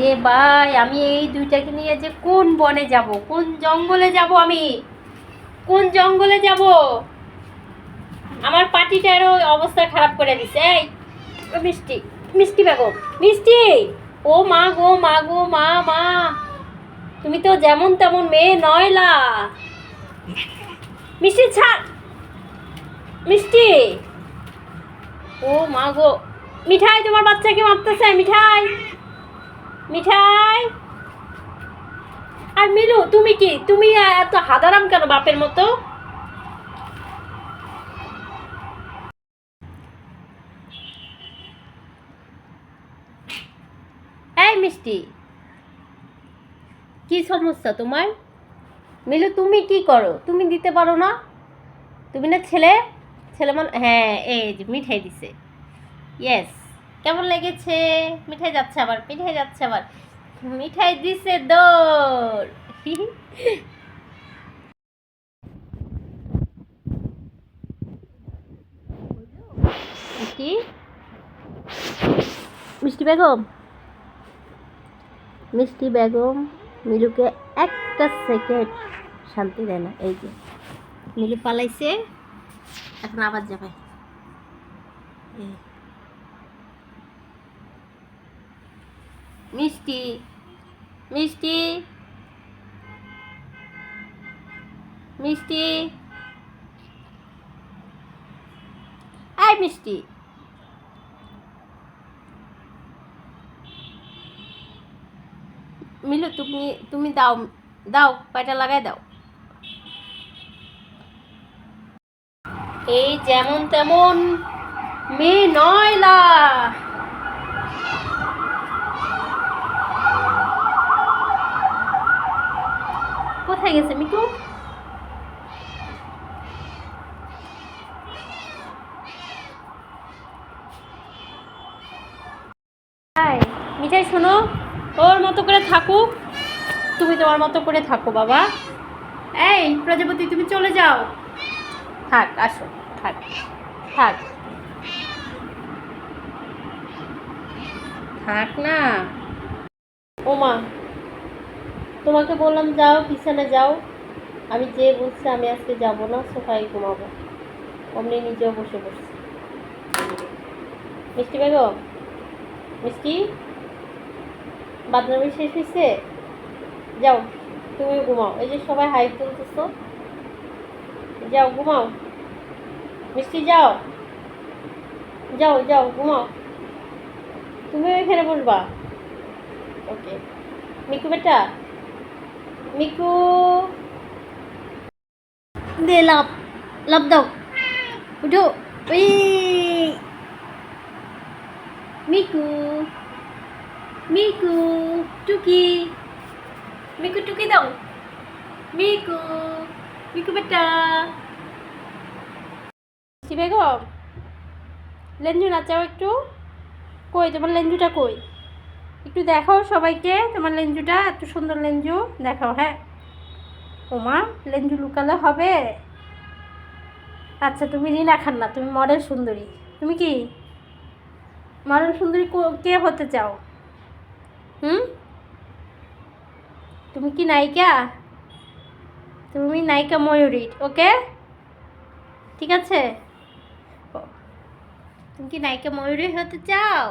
রে ভাই, আমি এই দুইটাকে নিয়ে যে কোন বনে যাব, কোন জঙ্গলে যাব, আমি কোন জঙ্গলে যাব? আমার পাটিটারও অবস্থা খারাপ করে দিছে। এই ও মিষ্টি, মিষ্টি বেগম, মিষ্টি, ও মা গো, মা গো, মা মা, তুমি তো যেমন তেমন মেয়ে নয়লা। মিষ্টি ছাড়, মিষ্টি, ও মা গো। মিঠাই, তোমার বাচ্চাকে মারতেছে। মিঠাই, মিঠাই। আর মিলু, তুমি কি, তুমি এত হাদারাম কেন বাপের মতো? এই মিষ্টি, কি সমস্যা তোমার? মিলু, তুমি কি করো? তুমি দিতে পারো না? তুমি না ছেলে, ছেলে হ্যাঁ, এই যে মিঠাই দিছে। ইয়েস, কেমন লেগেছে? মিঠাই যাচ্ছে আবার, মিঠাই যাচ্ছে আবার, মিঠাই দিছে দৌড়। মিষ্টি, মিষ্টি বেগম, মিষ্টি বেগম মিলুকে একটা সেকেন্ড শান্তি দেয় না। এই যে মিলু পালাইছে, এখন আবার যাবে। মিষ্টি, মিষ্টি, মিষ্টি, এই মিষ্টি, মিলু তুমি, তুমি দাও, দাও পাটা লাগাই দাও। এই যেমন তেমন মেয়ে নয়লা। কোথায় গেছে মিঠু? মিঠাই শোনো, ওর মতো করে থাকুক, তুমি তোমার মতো করে থাকো বাবা। এই প্রজাপতি, তুমি চলে যাও। থাক, আসো, থাক, থাক, থাক না। ওমা, তোমাকে বললাম যাও, বিছানে যাও। আমি যে বলছি আমি আজকে যাব না, সোফায় ঘুমাবো। অমনি নিজেও বসে বসছি। মিষ্টি বেগম, মিষ্টি, বাদনামি শেষ হয়েছে? যাও, তুমিও ঘুমাও। এই যে সবাই হাই তুলতেছো, যাও ঘুমাও। মিষ্টি যাও, যাও যাও ঘুমাও। তুমিও এখানে বসবা। ওকে মিকু বেটা, মিকু, দে লাভ, লাভ দাও, উঠো। ওই মিকু, মিকু, টুকি, মিকু টুকি দাও, মিকু, মিকু বেটা। মিষ্টি বেগম, লেঞ্জু নাচাও একটু। কই তোমার লেঞ্জুটা কই? একটু দেখাও সবাইকে তোমার লেঞ্জুটা, এত সুন্দর লেঞ্জু দেখাও। হ্যাঁ ওমা, লেঞ্জু লুকালে হবে? আচ্ছা, তুমি রিনা খান্না, তুমি মডেল সুন্দরী। তুমি কি মডেল সুন্দরী কে হতে চাও? হুম, তুমি কি নায়িকা? তুমি নায়িকা ময়ূরী, ওকে, ঠিক আছে। তুমি কি নায়িকা ময়ূরী হতে চাও?